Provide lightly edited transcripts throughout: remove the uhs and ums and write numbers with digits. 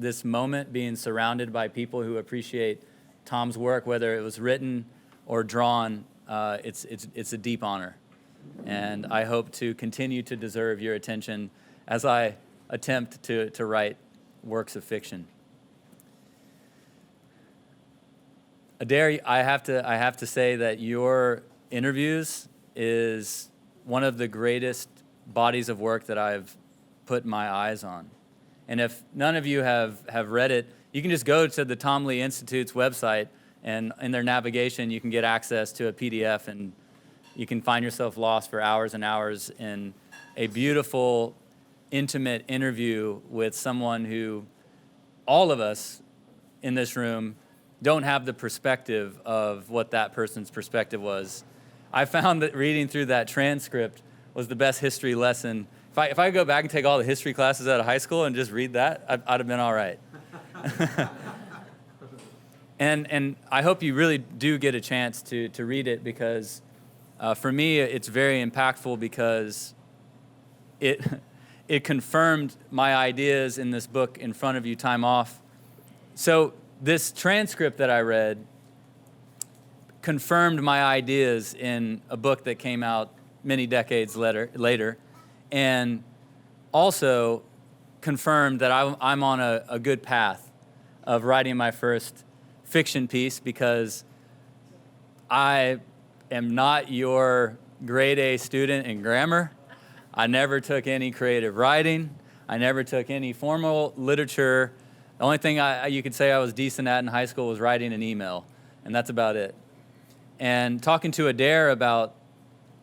this moment, being surrounded by people who appreciate Tom's work, whether it was written or drawn. It's a deep honor. And I hope to continue to deserve your attention as I attempt to write works of fiction. Adair, I have to say that your interviews is one of the greatest bodies of work that I've put my eyes on. And if none of you have read it, you can just go to the Tom Lee Institute's website, and in their navigation, you can get access to a PDF, and you can find yourself lost for hours and hours in a beautiful, intimate interview with someone who all of us in this room don't have the perspective of what that person's perspective was. I found that reading through that transcript was the best history lesson. If I could go back and take all the history classes out of high school and just read that, I'd have been all right. And I hope you really do get a chance to read it, because for me it's very impactful, because it confirmed my ideas in this book, In Front of You, Time Off. So this transcript that I read confirmed my ideas in a book that came out many decades later, and also confirmed that I'm on a good path of writing my first fiction piece, because I am not your grade A student in grammar. I never took any creative writing. I never took any formal literature. The only thing you could say I was decent at in high school was writing an email, and that's about it. And talking to Adair about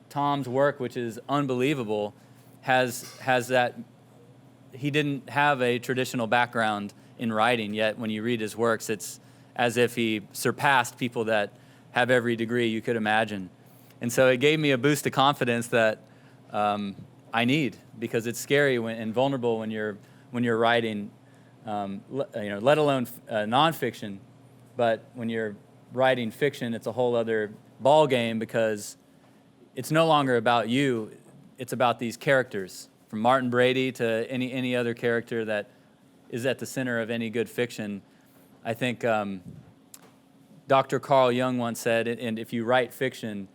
Tom's work, which is unbelievable, has that he didn't have a traditional background in writing, yet when you read his works, it's as if he surpassed people that have every degree you could imagine. And so it gave me a boost of confidence that I need, because it's scary and vulnerable when you're writing, let alone nonfiction. But when you're writing fiction, it's a whole other ball game, because it's no longer about you. It's about these characters, from Martin Brady to any other character that is at the center of any good fiction. I think Dr. Carl Jung once said, and if you write fiction,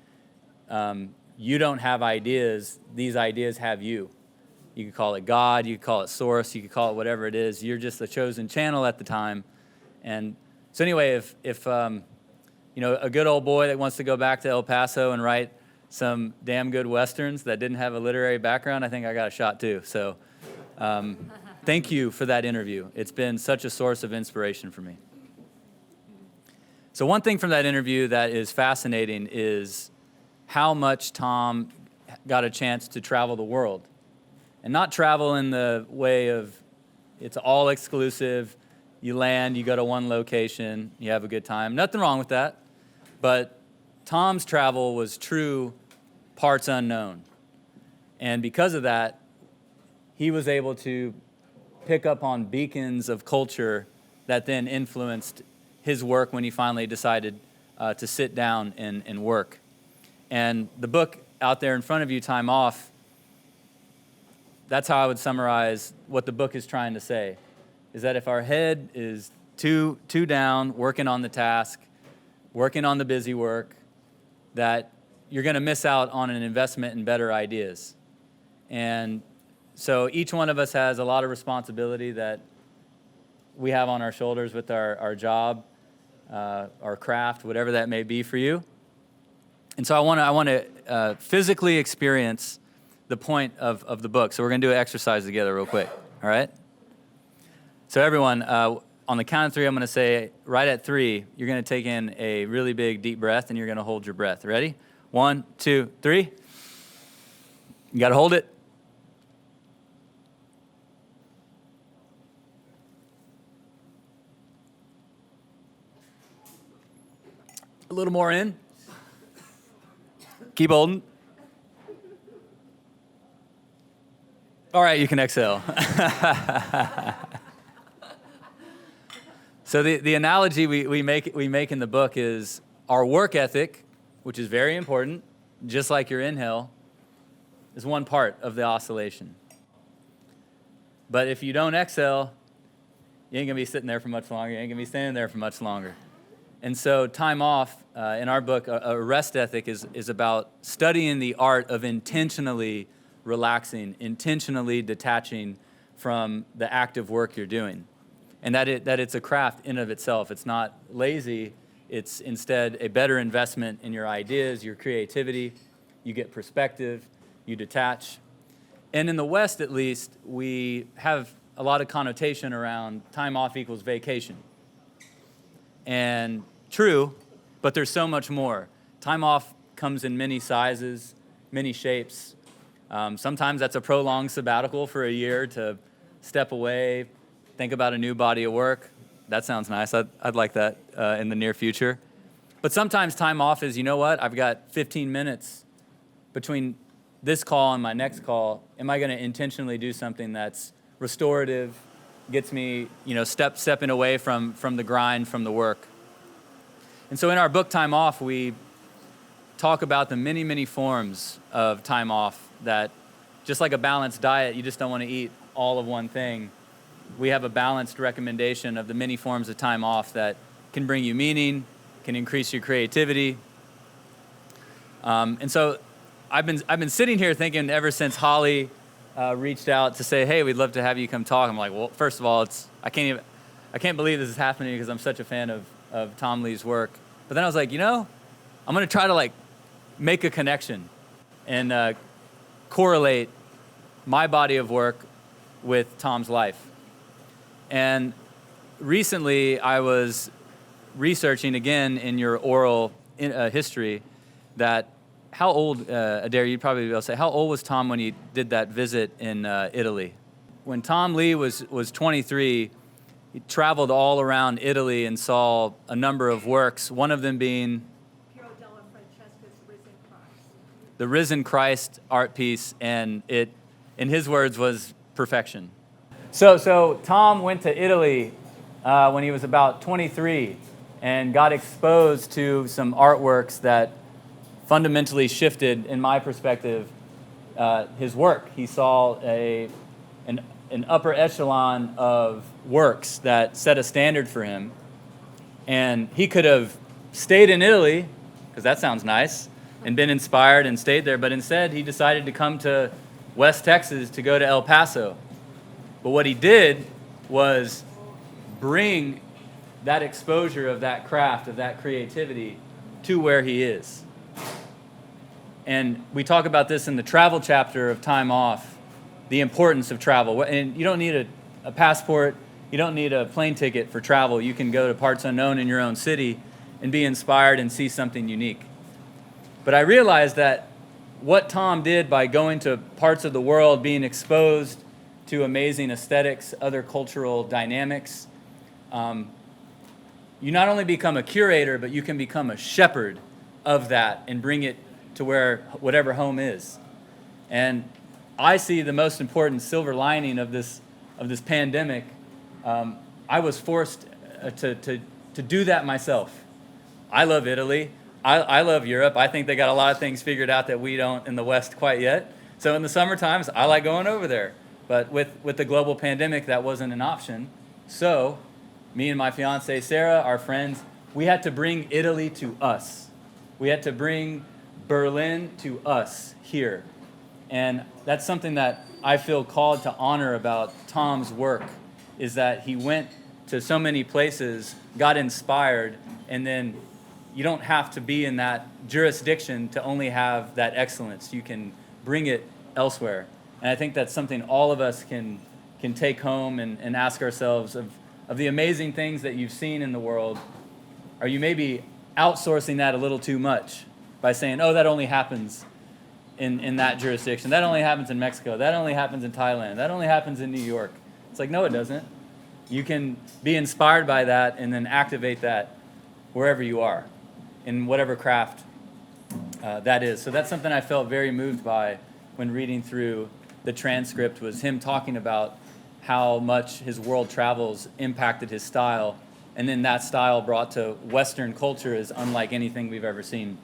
you don't have ideas, these ideas have you. You could call it God, you could call it source, you could call it whatever it is. You're just the chosen channel at the time. And so anyway, if a good old boy that wants to go back to El Paso and write some damn good Westerns that didn't have a literary background, I think I got a shot too. So thank you for that interview. It's been such a source of inspiration for me. So one thing from that interview that is fascinating is how much Tom got a chance to travel the world. And not travel in the way of it's all exclusive, you land, you go to one location, you have a good time. Nothing wrong with that. But Tom's travel was true parts unknown. And because of that, he was able to pick up on beacons of culture that then influenced his work when he finally decided to sit down and work. And the book out there in front of you, Time Off, that's how I would summarize what the book is trying to say, is that if our head is too down, working on the task, working on the busy work, that you're going to miss out on an investment in better ideas. And so each one of us has a lot of responsibility that we have on our shoulders with our job, our craft, whatever that may be for you. And so I want to physically experience the point of the book. So we're going to do an exercise together real quick, all right? So everyone, on the count of three, I'm going to say, right at 3, you're going to take in a really big, deep breath, and you're going to hold your breath. Ready? 1, 2, 3. You got to hold it. A little more in. Keep holding. All right, you can exhale. So the analogy we make in the book is our work ethic, which is very important, just like your inhale, is one part of the oscillation. But if you don't exhale, you ain't going to be sitting there for much longer. You ain't going to be standing there for much longer. And so time off, in our book, a rest ethic is about studying the art of intentionally relaxing, intentionally detaching from the active work you're doing. And that it's a craft in of itself. It's not lazy. It's instead a better investment in your ideas, your creativity. You get perspective. You detach. And in the West, at least, we have a lot of connotation around time off equals vacation. And true, but there's so much more. Time off comes in many sizes, many shapes. Sometimes that's a prolonged sabbatical for a year to step away, think about a new body of work. That sounds nice. I'd like that in the near future. But sometimes time off is, you know what, I've got 15 minutes between this call and my next call. Am I going to intentionally do something that's restorative, gets me, stepping away from the grind, from the work? And so in our book, Time Off, we talk about the many, many forms of time off that, just like a balanced diet, you just don't want to eat all of one thing. We have a balanced recommendation of the many forms of time off that can bring you meaning, can increase your creativity. And so I've been sitting here thinking ever since Holly reached out to say, hey, we'd love to have you come talk. I'm like, well, first of all, I can't believe this is happening because I'm such a fan of Tom Lee's work. But then I was like, I'm going to try to make a connection and correlate my body of work with Tom's life. And recently I was researching again in your oral history that how old, Adair, you'd probably be able to say, how old was Tom when he did that visit in Italy? When Tom Lee was 23, he traveled all around Italy and saw a number of works, one of them being the Risen Christ art piece, and it, in his words, was perfection. So Tom went to Italy when he was about 23 and got exposed to some artworks that fundamentally shifted, in my perspective, his work. He saw an upper echelon of works that set a standard for him. And he could have stayed in Italy, because that sounds nice, and been inspired and stayed there, but instead he decided to come to West Texas to go to El Paso. But what he did was bring that exposure of that craft, of that creativity, to where he is. And we talk about this in the travel chapter of Time Off, the importance of travel. And you don't need a passport, you don't need a plane ticket for travel. You can go to parts unknown in your own city and be inspired and see something unique. But I realized that what Tom did by going to parts of the world, being exposed to amazing aesthetics, other cultural dynamics, you not only become a curator, but you can become a shepherd of that and bring it to whatever home is. And I see the most important silver lining of this pandemic. I was forced to do that myself. I love Italy. I love Europe. I think they got a lot of things figured out that we don't in the West quite yet. So in the summer times, I like going over there. But with the global pandemic, that wasn't an option. So me and my fiance, Sarah, our friends, we had to bring Italy to us. We had to bring Berlin to us here. And that's something that I feel called to honor about Tom's work, is that he went to so many places, got inspired, and then you don't have to be in that jurisdiction to only have that excellence. You can bring it elsewhere. And I think that's something all of us can take home and ask ourselves of the amazing things that you've seen in the world. Are you maybe outsourcing that a little too much by saying, oh, that only happens in that jurisdiction. That only happens in Mexico. That only happens in Thailand. That only happens in New York. It's like, no, it doesn't. You can be inspired by that and then activate that wherever you are, in whatever craft that is. So that's something I felt very moved by when reading through the transcript, was him talking about how much his world travels impacted his style, and then that style brought to Western culture is unlike anything we've ever seen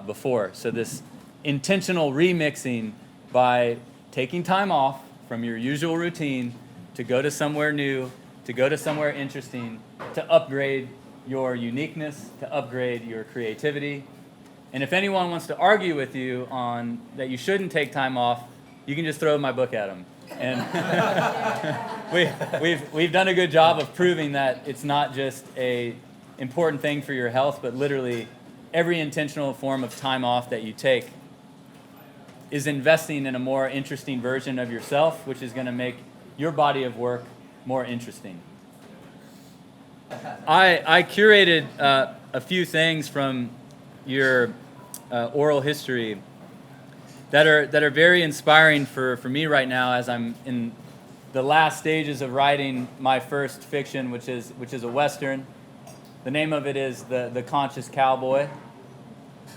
before. So this intentional remixing by taking time off from your usual routine to go to somewhere new to go to somewhere interesting, to upgrade your uniqueness, to upgrade your creativity. And if anyone wants to argue with you on that you shouldn't take time off, you can just throw my book at them. And we've done a good job of proving that it's not just a important thing for your health, but literally every intentional form of time off that you take is investing in a more interesting version of yourself, which is going to make your body of work more interesting. I curated a few things from your oral history that are very inspiring for me right now as I'm in the last stages of writing my first fiction, which is a Western. The name of it is The Conscious Cowboy.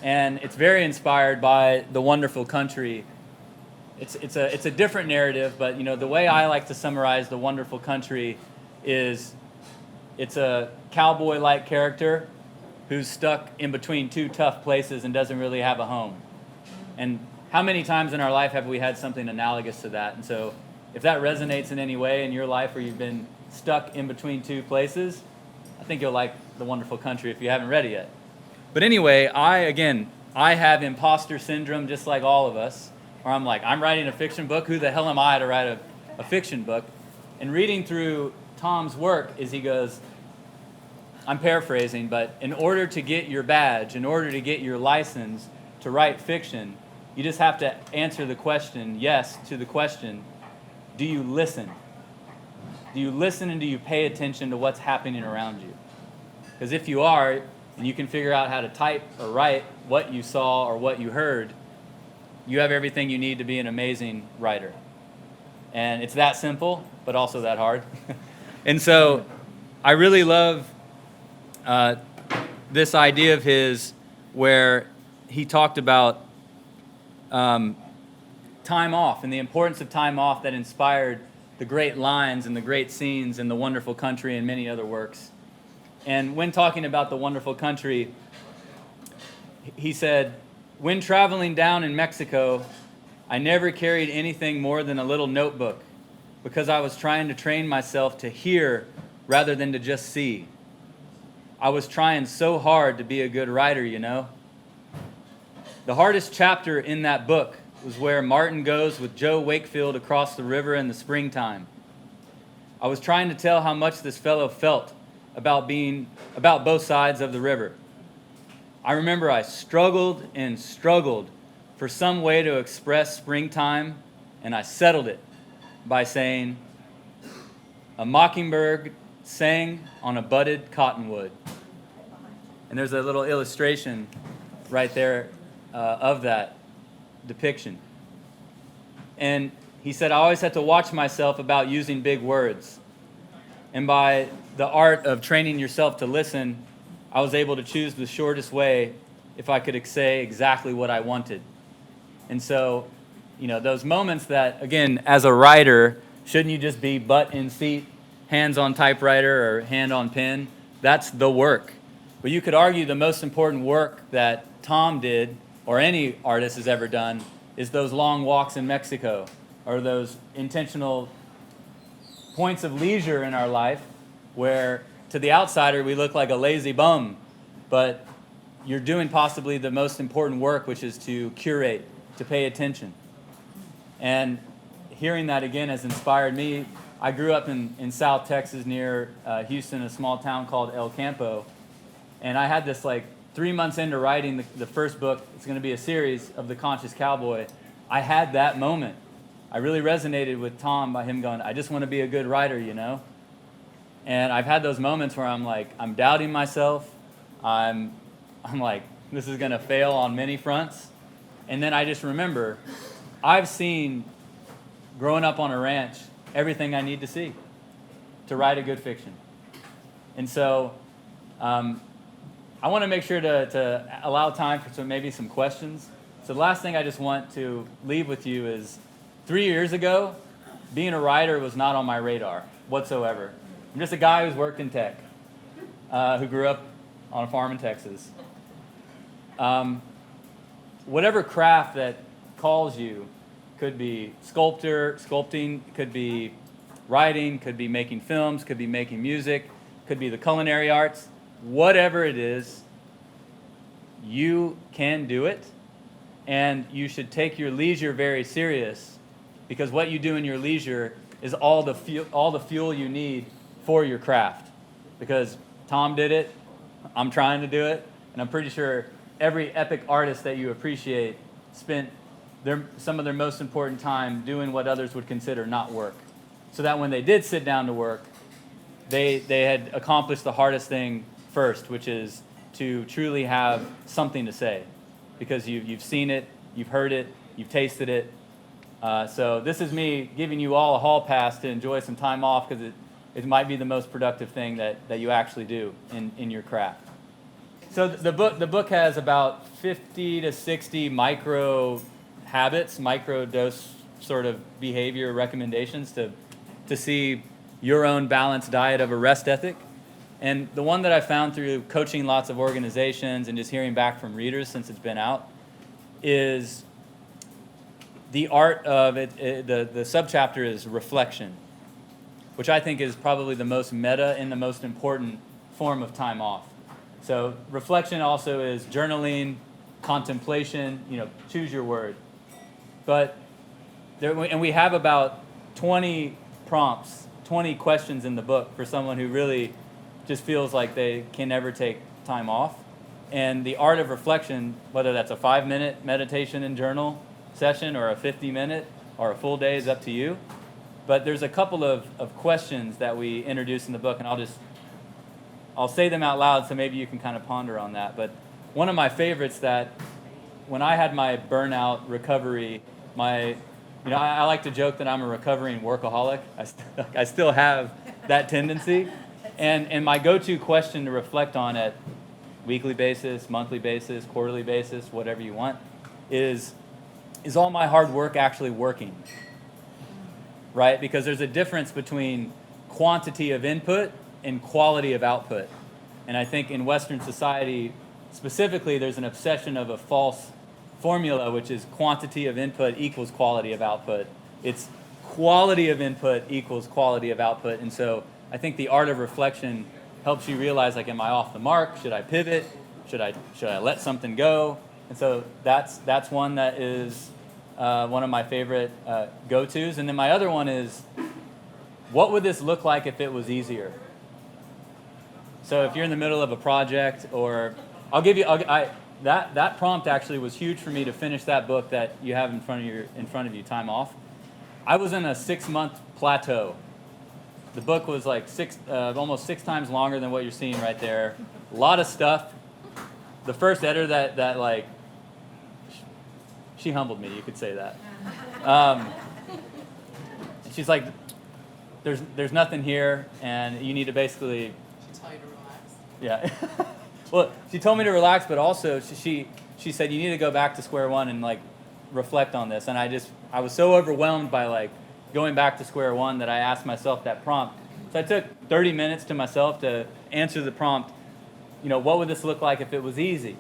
And it's very inspired by The Wonderful Country. It's a different narrative, but the way I like to summarize The Wonderful Country is it's a cowboy-like character who's stuck in between two tough places and doesn't really have a home. And how many times in our life have we had something analogous to that? And so if that resonates in any way in your life where you've been stuck in between two places, I think you'll like The Wonderful Country if you haven't read it yet. But anyway, I have imposter syndrome just like all of us, where I'm like, I'm writing a fiction book. Who the hell am I to write a fiction book? And reading through Tom's work is he goes, I'm paraphrasing, but in order to get your badge, in order to get your license to write fiction, you just have to answer the question, yes, to the question, do you listen? Do you listen and do you pay attention to what's happening around you? Because if you are, and you can figure out how to type or write what you saw or what you heard, you have everything you need to be an amazing writer. And it's that simple, but also that hard. And so I really love this idea of his where he talked about time off and the importance of time off that inspired the great lines and the great scenes in The Wonderful Country and many other works. And when talking about The Wonderful Country, he said, when traveling down in Mexico, I never carried anything more than a little notebook because I was trying to train myself to hear rather than to just see. I was trying so hard to be a good writer, The hardest chapter in that book was where Martin goes with Joe Wakefield across the river in the springtime. I was trying to tell how much this fellow felt about both sides of the river. I remember I struggled and struggled for some way to express springtime, and I settled it by saying, a mockingbird sang on a budded cottonwood. And there's a little illustration right there of that depiction. And he said, I always had to watch myself about using big words. And by the art of training yourself to listen, I was able to choose the shortest way if I could say exactly what I wanted. And so, those moments that, again, as a writer, shouldn't you just be butt in seat, hands on typewriter or hand on pen? That's the work. But you could argue the most important work that Tom did, or any artist has ever done, is those long walks in Mexico, or those intentional points of leisure in our life where to the outsider we look like a lazy bum, but you're doing possibly the most important work, which is to curate, to pay attention. And hearing that again has inspired me. I grew up in South Texas near Houston, a small town called El Campo, and I had this 3 months into writing the first book. It's going to be a series of The Conscious Cowboy. I had that moment. I really resonated with Tom by him going, I just want to be a good writer, And I've had those moments where I'm doubting myself. I'm like, this is going to fail on many fronts. And then I just remember, I've seen, growing up on a ranch, everything I need to see to write a good fiction. And so I want to make sure to allow time for maybe some questions. So the last thing I just want to leave with you is 3 years ago, being a writer was not on my radar whatsoever. I'm just a guy who's worked in tech, who grew up on a farm in Texas. Whatever craft that calls you, could be sculpting, could be writing, could be making films, could be making music, could be the culinary arts. Whatever it is, you can do it, and you should take your leisure very serious, because what you do in your leisure is all the fuel you need for your craft. Because Tom did it, I'm trying to do it, and I'm pretty sure every epic artist that you appreciate spent some of their most important time doing what others would consider not work, so that when they did sit down to work, they had accomplished the hardest thing first, which is to truly have something to say, because you've seen it, you've heard it, you've tasted it. So this is me giving you all a hall pass to enjoy some time off, because it might be the most productive thing that you actually do in your craft. So the book has about 50 to 60 micro habits, micro dose sort of behavior recommendations to see your own balanced diet of a rest ethic. And the one that I found through coaching lots of organizations and just hearing back from readers since it's been out is the art of it. The subchapter is reflection, which I think is probably the most meta and the most important form of time off. So reflection also is journaling, contemplation, choose your word. But we have about 20 prompts, 20 questions in the book for someone who really just feels like they can never take time off. And the art of reflection, whether that's a 5-minute meditation and journal session or a 50-minute or a full day, is up to you. But there's a couple of questions that we introduce in the book, and I'll say them out loud so maybe you can kind of ponder on that. But one of my favorites, that when I had my burnout recovery, I like to joke that I'm a recovering workaholic. I still have that tendency. And my go-to question to reflect on at weekly basis, monthly basis, quarterly basis, whatever you want, is all my hard work actually working? Right? Because there's a difference between quantity of input and quality of output. And I think in Western society, specifically, there's an obsession of a false formula, which is quantity of input equals quality of output. It's quality of input equals quality of output. And so I think the art of reflection helps you realize, like, am I off the mark? Should I pivot? Should I let something go? And so that's one that is one of my favorite go-tos. And then my other one is, what would this look like if it was easier? So if you're in the middle of a project, or that prompt actually was huge for me to finish that book that you have in front of you, Time Off. I was in a 6-month plateau. The book was like almost 6 times longer than what you're seeing right there. A lot of stuff. The first editor that like, she humbled me, you could say that. She's like, there's nothing here, and you need to basically. She told you to relax. Yeah. Well, she told me to relax, but also she said you need to go back to square one and like reflect on this. And I was so overwhelmed by like going back to square one that I asked myself that prompt. So I took 30 minutes to myself to answer the prompt. What would this look like if it was easy?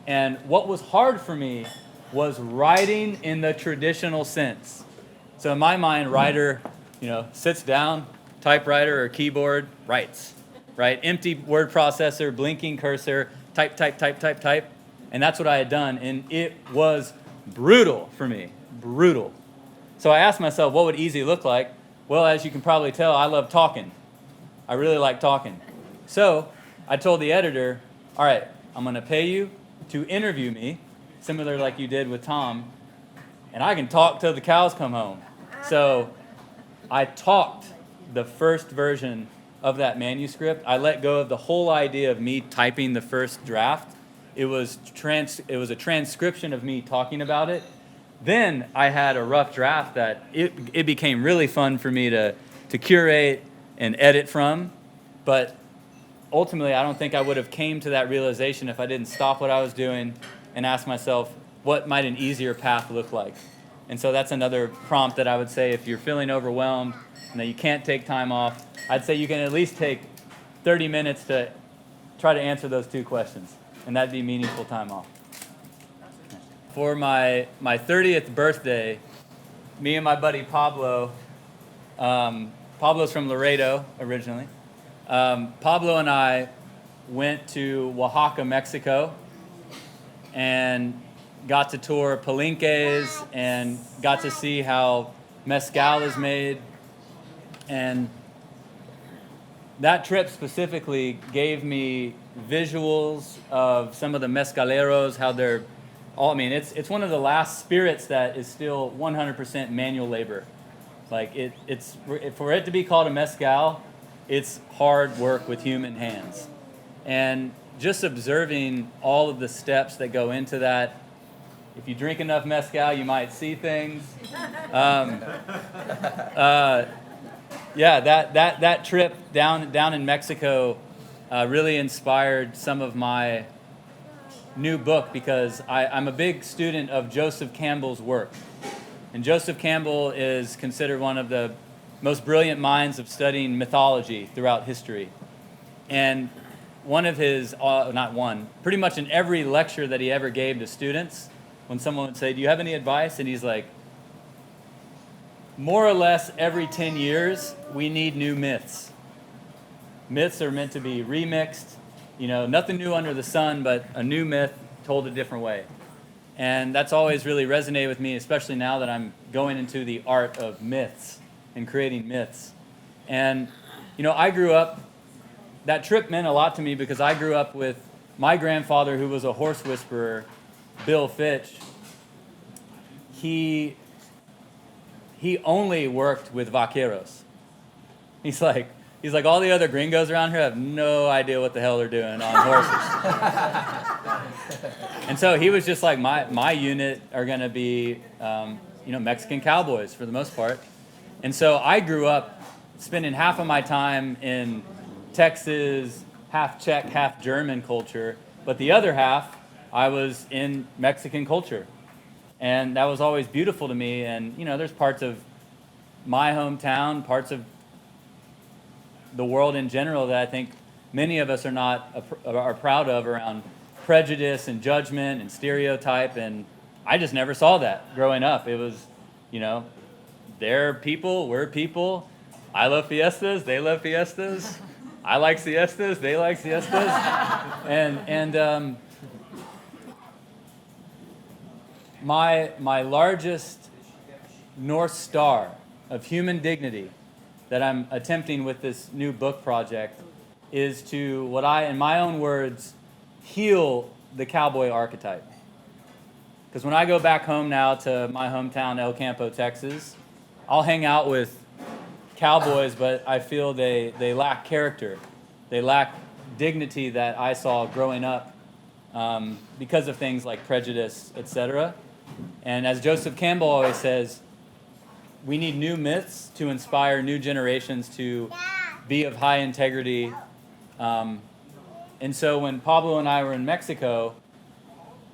And what was hard for me was writing in the traditional sense. So in my mind, writer, sits down, typewriter or keyboard, writes, right? Empty word processor, blinking cursor, type. And that's what I had done. And it was brutal for me, brutal. So I asked myself, what would easy look like? Well, as you can probably tell, I love talking. I really like talking. So I told the editor, all right, I'm going to pay you to interview me, similar like you did with Tom, and I can talk till the cows come home. So I talked the first version of that manuscript. I let go of the whole idea of me typing the first draft. It was a transcription of me talking about it. Then I had a rough draft that it became really fun for me to curate and edit from. But ultimately, I don't think I would have came to that realization if I didn't stop what I was doing and ask myself, what might an easier path look like? And so that's another prompt that I would say, if you're feeling overwhelmed and that you can't take time off, I'd say you can at least take 30 minutes to try to answer those 2 questions, and that'd be meaningful time off. For my 30th birthday, me and my buddy Pablo Pablo's from Laredo originally. Pablo and I went to Oaxaca, Mexico, and got to tour palenques and got to see how mezcal is made. And that trip specifically gave me visuals of some of the mezcaleros, how they're all, I mean, it's one of the last spirits that is still 100% manual labor. Like it's for it to be called a mezcal, it's hard work with human hands. And just observing all of the steps that go into that. If you drink enough mezcal, you might see things. That trip down in Mexico really inspired some of my new book, because I'm a big student of Joseph Campbell's work. And Joseph Campbell is considered one of the most brilliant minds of studying mythology throughout history. And one of his, pretty much in every lecture that he ever gave to students, when someone would say, "Do you have any advice?" And he's like, more or less every 10 years, we need new myths. Myths are meant to be remixed, nothing new under the sun, but a new myth told a different way. And that's always really resonated with me, especially now that I'm going into the art of myths and creating myths. And, I grew up, that trip meant a lot to me because I grew up with my grandfather, who was a horse whisperer, Bill Fitch. He only worked with vaqueros. He's like, all the other gringos around here have no idea what the hell they're doing on horses. And so he was just like, my unit are going to be, Mexican cowboys for the most part. And so I grew up spending half of my time in Texas, half Czech, half German culture, but the other half I was in Mexican culture. And that was always beautiful to me. And, there's parts of my hometown, parts of the world in general that I think many of us are proud of, around prejudice and judgment and stereotype. And I just never saw that growing up. It was, they're people, we're people. I love fiestas, they love fiestas. I like siestas, they like siestas. And my largest North Star of human dignity that I'm attempting with this new book project is to, what I, in my own words, heal the cowboy archetype. Because when I go back home now to my hometown, El Campo, Texas, I'll hang out with cowboys, but I feel they lack character. They lack dignity that I saw growing up because of things like prejudice, etc. And as Joseph Campbell always says, we need new myths to inspire new generations to be of high integrity. And so when Pablo and I were in Mexico,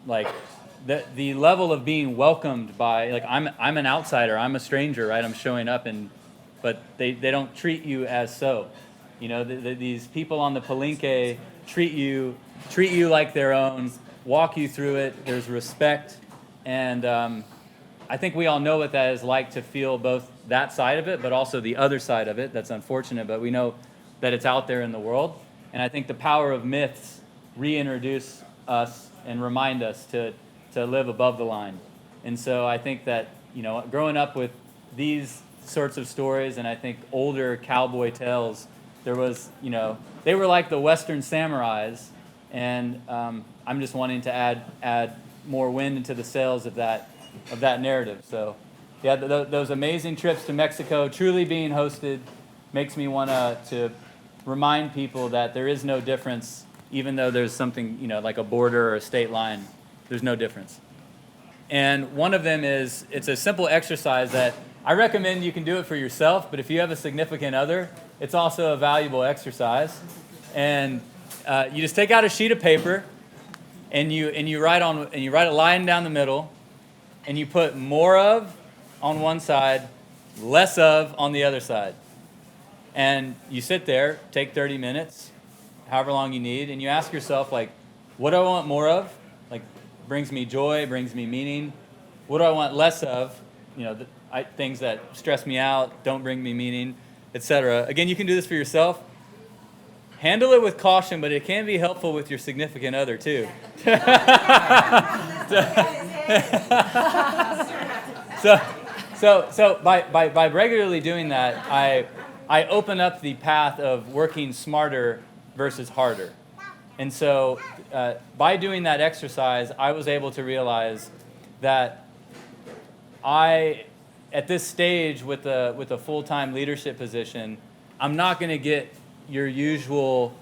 like the level of being welcomed by, like, I'm an outsider, I'm a stranger, right? I'm showing up, but they don't treat you as so. These people on the palenque treat you like their own, walk you through it. There's respect. And I think we all know what that is like, to feel both that side of it, but also the other side of it. That's unfortunate, but we know that it's out there in the world. And I think the power of myths reintroduce us and remind us to live above the line. And so I think that, growing up with these sorts of stories, and I think older cowboy tales, there was, they were like the Western samurais, and I'm just wanting to add more wind into the sails of that narrative. So, yeah, those amazing trips to Mexico, truly being hosted, makes me want to remind people that there is no difference, even though there's something, like a border or a state line. There's no difference. And one of them is, it's a simple exercise that I recommend you can do it for yourself, but if you have a significant other, it's also a valuable exercise. And you just take out a sheet of paper, and you write a line down the middle, and you put more of on one side, less of on the other side. And you sit there, take 30 minutes, however long you need, and you ask yourself, like, what do I want more of? Like, brings me joy, brings me meaning. What do I want less of? things that stress me out, don't bring me meaning, etc. Again, you can do this for yourself. Handle it with caution, but it can be helpful with your significant other too. So by regularly doing that, I open up the path of working smarter versus harder. And so by doing that exercise, I was able to realize that at this stage with a full-time leadership position, I'm not going to get your usual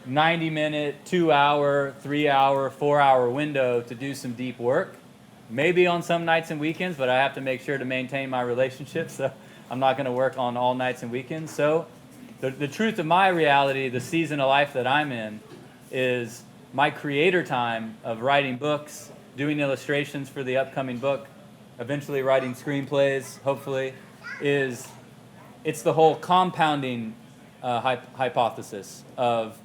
90-minute, 2-hour, 3-hour, 4-hour window to do some deep work. Maybe on some nights and weekends, but I have to make sure to maintain my relationships, so I'm not going to work on all nights and weekends. So the truth of my reality, the season of life that I'm in, is my creator time of writing books, doing illustrations for the upcoming book, eventually writing screenplays, hopefully, it's the whole compounding hypothesis of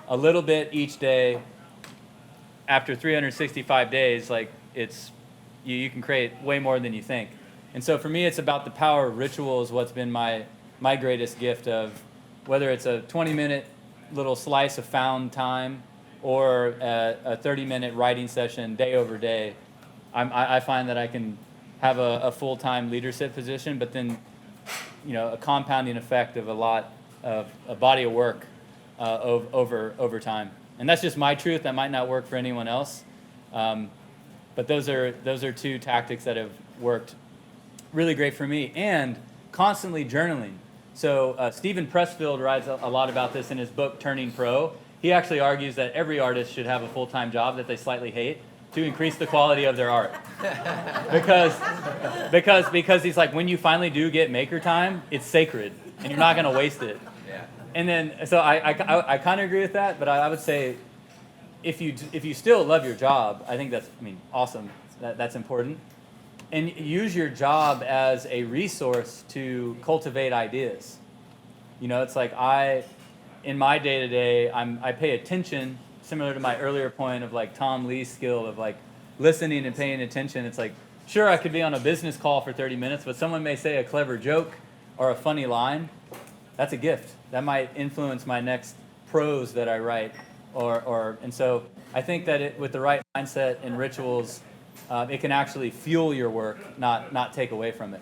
a little bit each day. After 365 days, like you can create way more than you think. And so for me, it's about the power of ritual is what's been my greatest gift of whether it's a 20-minute little slice of found time or a 30-minute writing session day over day. I find that I can have a full-time leadership position, but then a compounding effect of a body of work over time. And that's just my truth. That might not work for anyone else. But those are two tactics that have worked really great for me. And constantly journaling. So Stephen Pressfield writes a lot about this in his book, Turning Pro. He actually argues that every artist should have a full-time job that they slightly hate to increase the quality of their art. Because he's like, when you finally do get maker time, it's sacred, and you're not going to waste it. Yeah. And then, so I kind of agree with that, but I would say, if you still love your job, I think that's awesome. That's important. And use your job as a resource to cultivate ideas. It's like in my day-to-day, I pay attention, similar to my earlier point of like Tom Lee's skill of like listening and paying attention. It's like, sure, I could be on a business call for 30 minutes, but someone may say a clever joke or a funny line. That's a gift. That might influence my next prose that I write. And so I think that with the right mindset and rituals, it can actually fuel your work, not take away from it.